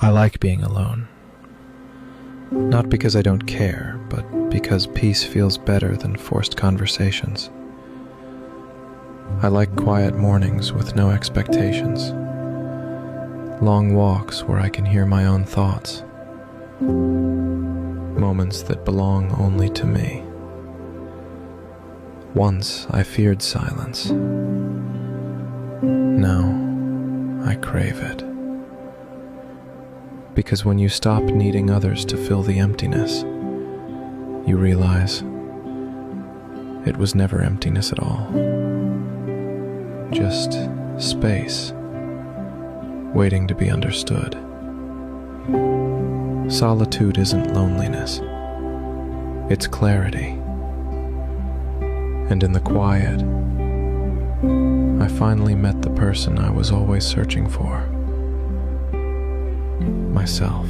I like being alone. Not because I don't care, but because peace feels better than forced conversations. I like quiet mornings with no expectations. Long walks where I can hear my own thoughts. Moments that belong only to me. Once I feared silence. Now I crave it. Because when you stop needing others to fill the emptiness, you realize it was never emptiness at all. Just space, waiting to be understood. Solitude isn't loneliness, it's clarity. And in the quiet, I finally met the person I was always searching for. Myself.